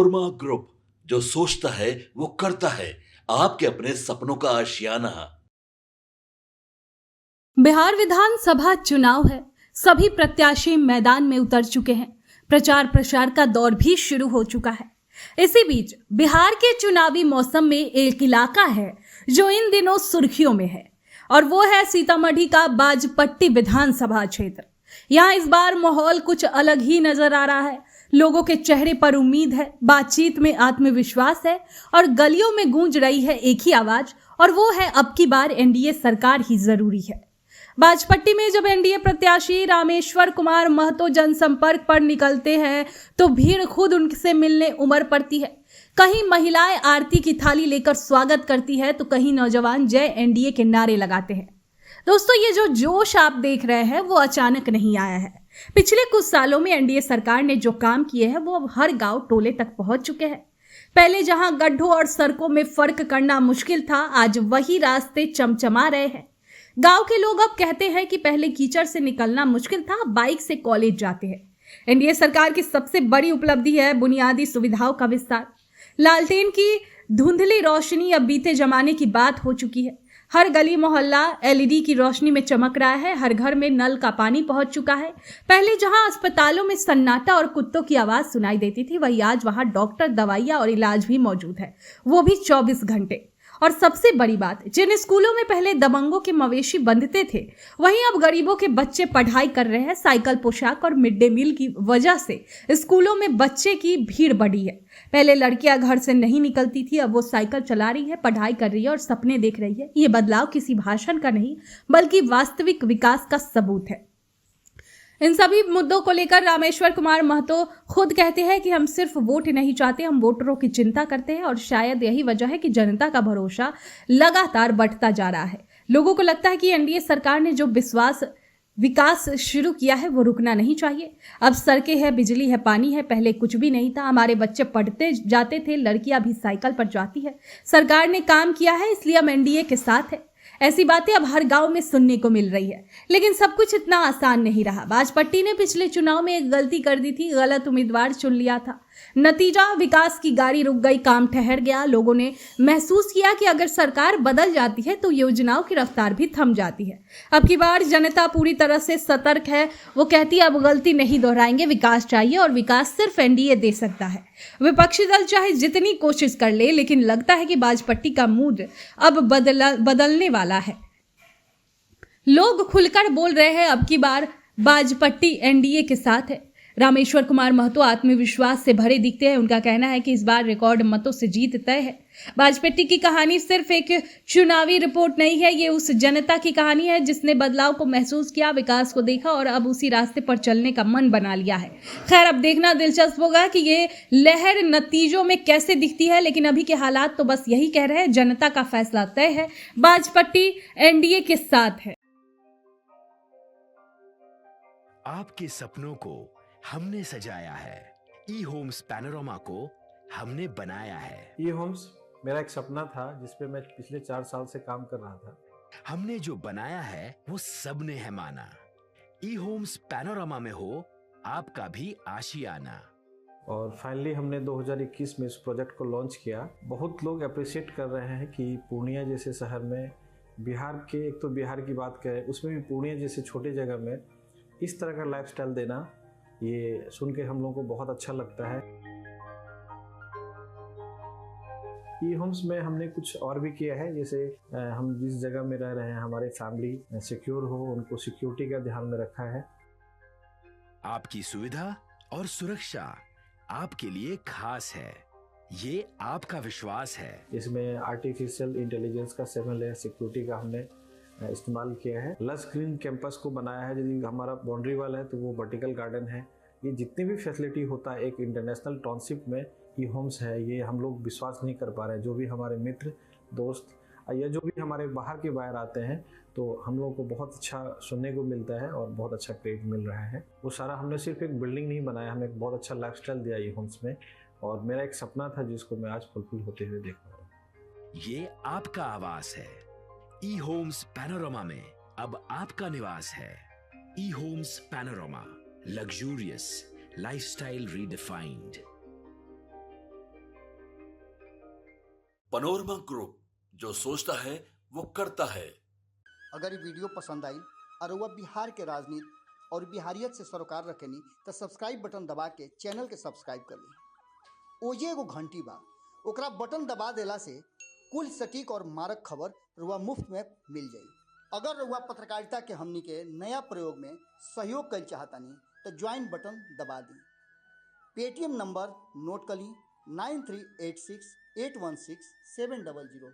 Korma group, जो सोचता है वो करता है। आपके अपने सपनों का आशियाना। बिहार विधानसभा चुनाव है। सभी प्रत्याशी मैदान में उतर चुके हैं। प्रचार प्रसार का दौर भी शुरू हो चुका है। इसी बीच बिहार के चुनावी मौसम में एक इलाका है जो इन दिनों सुर्खियों में है, और वो है सीतामढ़ी का बाजपट्टी विधानसभा क्षेत्र। यहाँ इस बार माहौल कुछ अलग ही नजर आ रहा है। लोगों के चेहरे पर उम्मीद है, बातचीत में आत्मविश्वास है और गलियों में गूंज रही है एक ही आवाज, और वो है अब की बार एनडीए सरकार ही जरूरी है। बाजपट्टी में जब एनडीए प्रत्याशी रामेश्वर कुमार महतो जनसंपर्क पर निकलते हैं तो भीड़ खुद उनसे मिलने उमड़ पड़ती है। कहीं महिलाएं आरती की थाली लेकर स्वागत करती है तो कहीं नौजवान जय एनडीए के नारे लगाते हैं। दोस्तों, ये जो जोश आप देख रहे हैं वो अचानक नहीं आया है। पिछले कुछ सालों में एनडीए सरकार ने जो काम किए हैं वो अब हर गांव टोले तक पहुंच चुके हैं। पहले जहां गड्ढों और सड़कों में फर्क करना मुश्किल था, आज वही रास्ते चमचमा रहे हैं। गांव के लोग अब कहते हैं कि पहले कीचड़ से निकलना मुश्किल था, बाइक से कॉलेज जाते हैं। एनडीए सरकार की सबसे बड़ी उपलब्धि है बुनियादी सुविधाओं का विस्तार। लालटेन की धुंधली रोशनी अब बीते जमाने की बात हो चुकी है। हर गली मोहल्ला एलईडी की रोशनी में चमक रहा है। हर घर में नल का पानी पहुंच चुका है। पहले जहां अस्पतालों में सन्नाटा और कुत्तों की आवाज सुनाई देती थी, वही आज वहां डॉक्टर, दवाइयां और इलाज भी मौजूद है, वो भी 24 घंटे। और सबसे बड़ी बात, जिन स्कूलों में पहले दबंगों के मवेशी बंधते थे, वहीं अब गरीबों के बच्चे पढ़ाई कर रहे हैं। साइकिल, पोशाक और मिड डे मील की वजह से स्कूलों में बच्चे की भीड़ बढ़ी है। पहले लड़कियां घर से नहीं निकलती थी, अब वो साइकिल चला रही है, पढ़ाई कर रही है और सपने देख रही है। ये बदलाव किसी भाषण का नहीं बल्कि वास्तविक विकास का सबूत है। इन सभी मुद्दों को लेकर रामेश्वर कुमार महतो खुद कहते हैं कि हम सिर्फ वोट नहीं चाहते, हम वोटरों की चिंता करते हैं। और शायद यही वजह है कि जनता का भरोसा लगातार बढ़ता जा रहा है। लोगों को लगता है कि एनडीए सरकार ने जो विकास शुरू किया है वो रुकना नहीं चाहिए। अब सड़कें हैं, बिजली है, पानी है, पहले कुछ भी नहीं था। हमारे बच्चे पढ़ते जाते थे, लड़कियां भी साइकिल पर जाती है। सरकार ने काम किया है, इसलिए हम एनडीए के साथ है। ऐसी बातें अब हर गांव में सुनने को मिल रही है। लेकिन सब कुछ इतना आसान नहीं रहा। बाजपट्टी ने पिछले चुनाव में एक गलती कर दी थी, गलत उम्मीदवार चुन लिया था। नतीजा, विकास की गाड़ी रुक गई, काम ठहर गया। लोगों ने महसूस किया कि अगर सरकार बदल जाती है तो योजनाओं की रफ्तार भी थम जाती है। अब की बार जनता पूरी तरह से सतर्क है। वो कहती है अब गलती नहीं दोहराएंगे, विकास चाहिए और विकास सिर्फ एनडीए दे सकता है। विपक्षी दल चाहे जितनी कोशिश कर ले, लेकिन लगता है कि बाजपट्टी का मूड अब बदलने वाला है। लोग खुलकर बोल रहे हैं अब की बार बाजपट्टी एनडीए के साथ है। रामेश्वर कुमार महतो आत्मविश्वास से भरे दिखते हैं। उनका कहना है कि इस बार रिकॉर्ड मतों से जीत तय है। बाजपट्टी की कहानी सिर्फ एक चुनावी रिपोर्ट नहीं है, ये उस जनता की कहानी है जिसने बदलाव को महसूस किया, विकास को देखा और अब उसी रास्ते पर चलने का मन बना लिया है। खैर, अब देखना दिलचस्प होगा कि ये लहर नतीजों में कैसे दिखती है, लेकिन अभी के हालात तो बस यही कह रहे हैं, जनता का फैसला तय है, बाजपट्टी एनडीए के साथ है। आपके सपनों को हमने सजाया है, ई होम्स पैनोरमा को हमने बनाया है। ई होम्स मेरा एक सपना था जिसपे मैं पिछले 4 साल से काम कर रहा था। हमने जो बनाया है वो सबने है माना। ई होम्स पैनोरमा में हो आपका भी आशियाना। और फाइनली हमने 2021 में इस प्रोजेक्ट को लॉन्च किया। बहुत लोग अप्रिशिएट कर रहे हैं कि पूर्णिया जैसे शहर में, बिहार के, एक तो बिहार की बात करें उसमें भी पूर्णिया जैसे छोटे जगह में इस तरह का लाइफस्टाइल देना, ये सुन के हम लोगों को बहुत अच्छा लगता है। ई होम्स में हमने कुछ और भी किया है, जैसे हम जिस जगह में रह रहे हैं हमारे फैमिली सिक्योर हो, उनको सिक्योरिटी का ध्यान में रखा है। आपकी सुविधा और सुरक्षा आपके लिए खास है, ये आपका विश्वास है। इसमें आर्टिफिशियल इंटेलिजेंस का 7 लेयर सिक्योरिटी का हमने इस्तेमाल किया है। लस ग्रीन कैंपस को बनाया है। यदि हमारा बाउंड्री वाल है तो वो वर्टिकल गार्डन है। ये जितनी भी फैसिलिटी होता है एक इंटरनेशनल टाउनशिप में ई होम्स है, ये हम लोग विश्वास नहीं कर पा रहे हैं। जो भी हमारे मित्र, दोस्त या जो भी हमारे बाहर के बाहर आते हैं तो हम लोगों को बहुत अच्छा सुनने को मिलता है और बहुत अच्छा क्रेडिट मिल रहा है। वो सारा हमने सिर्फ एक बिल्डिंग नहीं बनाया, हमें एक बहुत अच्छा लाइफस्टाइल दिया ई होम्स में, और मेरा एक सपना था जिसको मैं आज फुलफिल होते हुए देख रहा हूँ। ये आपका आवास है। ई होम्स पैनोरमा में अब आपका निवास है। E homes panorama, luxurious lifestyle redefined. Panorama group, जो सोचता है वो करता है। अगर ये वीडियो पसंद आई और वह बिहार के राजनीति और बिहारियत से सरोकार रखेनी तो सब्सक्राइब बटन दबा के चैनल के सब्सक्राइब कर ली। ओजे एगो घंटी बा, ओकरा बटन दबा देला से कुल सटीक और मारक खबर रुआ मुफ्त में मिल जाई। अगर रुआ पत्रकारिता के हमनी के नया प्रयोग में सहयोग कर चाहतानी तो ज्वाइन बटन दबा दी। पेटीएम नंबर नोट कर ली 9386816700।